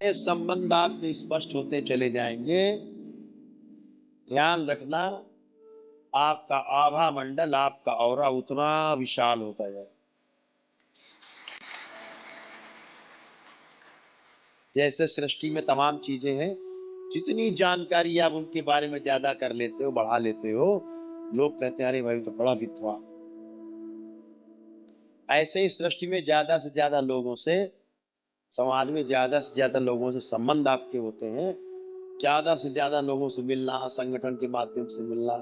ये संबंध आपके स्पष्ट होते चले जाएंगे। ध्यान रखना, आपका आभा मंडल, आपका ऑरा उतना विशाल होता जाए। जैसे सृष्टि में तमाम चीजें हैं, जितनी जानकारी आप उनके बारे में ज्यादा कर लेते हो, बढ़ा लेते हो, लोग कहते हैं अरे भाई तो बड़ा विद्वान। ऐसे ही सृष्टि में ज्यादा से ज्यादा लोगों से, समाज में ज्यादा से ज्यादा लोगों से संबंध आपके होते हैं। ज्यादा से ज्यादा लोगों से मिलना, संगठन के माध्यम से मिलना,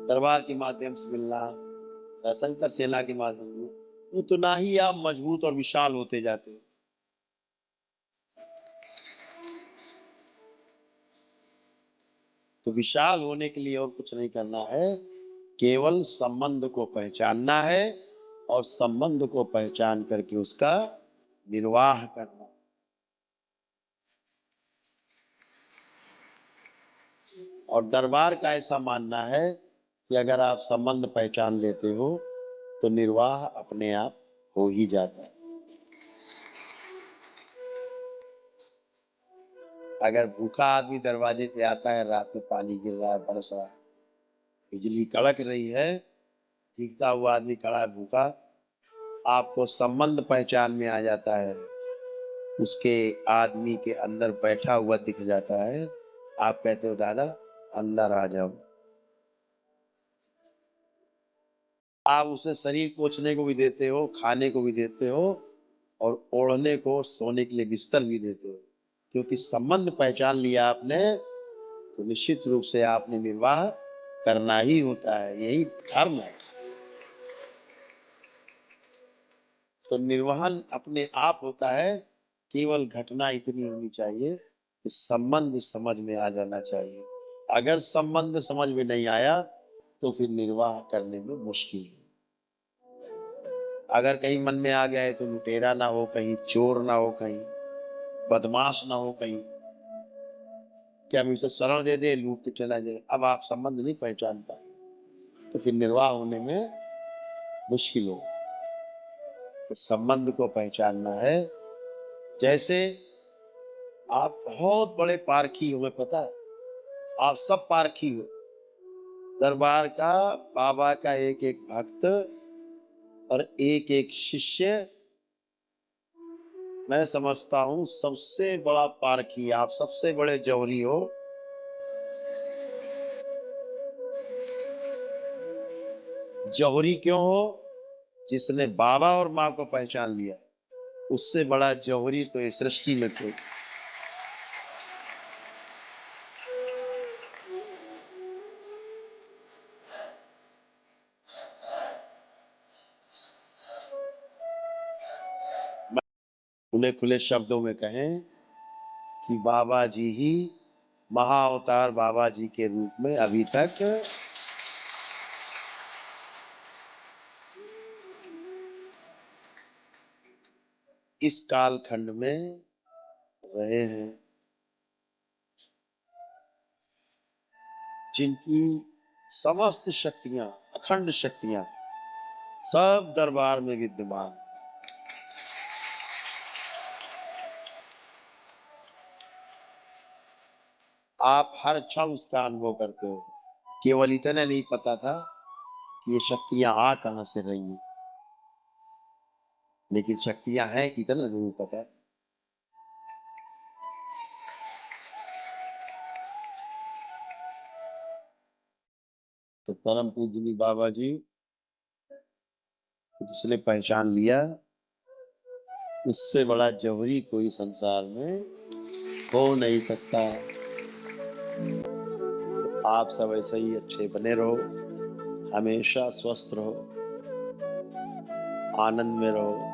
दरबार के माध्यम से मिलना, शंकर सेना के माध्यम से, उतना ही आप मजबूत और विशाल होते जाते हो। तो विशाल होने के लिए और कुछ नहीं करना है, केवल संबंध को पहचानना है और संबंध को पहचान करके उसका निर्वाह करना। और दरबार का ऐसा मानना है कि अगर आप संबंध पहचान लेते हो तो निर्वाह अपने आप हो ही जाता है। अगर भूखा आदमी दरवाजे पे आता है, रात में पानी गिर रहा है, बरस रहा है, बिजली कड़क रही है, भीगता हुआ आदमी खड़ा है भूखा, आपको संबंध पहचान में आ जाता है, उसके आदमी के अंदर बैठा हुआ दिख जाता है, आप कहते हो दादा अंदर आ जाओ। आप उसे शरीर पोंछने को भी देते हो, खाने को भी देते हो और ओढ़ने को, सोने के लिए बिस्तर भी देते हो, क्योंकि संबंध पहचान लिया आपने तो निश्चित रूप से आपने निर्वाह करना ही होता है, यही धर्म है। तो निर्वहन अपने आप होता है, केवल घटना इतनी होनी चाहिए कि संबंध समझ में आ जाना चाहिए। अगर संबंध समझ में नहीं आया तो फिर निर्वाह करने में मुश्किल है। अगर कहीं मन में आ गया है तो लुटेरा ना हो, कहीं चोर ना हो, कहीं बदमाश ना हो, कहीं क्या हम इसे शरण दे दे, लूट के चला जाए, अब आप संबंध नहीं पहचान पाए तो फिर निर्वाह होने में मुश्किल हो। तो संबंध को पहचानना है। जैसे आप बहुत बड़े पारखी हो, पता है, आप सब पारखी हो, दरबार का, बाबा का एक एक भक्त और एक एक शिष्य, मैं समझता हूं सबसे बड़ा पारखी आप, सबसे बड़े जौहरी हो। जौहरी क्यों हो? जिसने बाबा और माँ को पहचान लिया, उससे बड़ा जौहरी तो इस सृष्टि में कोई। खुले खुले शब्दों में कहें कि बाबा जी ही महाअवतार, बाबा जी के रूप में अभी तक इस कालखंड में रहे हैं, जिनकी समस्त शक्तियां, अखंड शक्तियां सब दरबार में विद्यमान। आप हर क्षण उसका अनुभव करते हो। केवल इतना नहीं पता था कि ये शक्तियां आ कहां से रही हैं, लेकिन शक्तियां हैं इतना जरूर पता है। तो परम पूजनी बाबा जी, जिसने पहचान लिया, उससे बड़ा जौहरी कोई संसार में हो नहीं सकता। तो आप सब ऐसे ही अच्छे बने रहो, हमेशा स्वस्थ रहो, आनंद में रहो।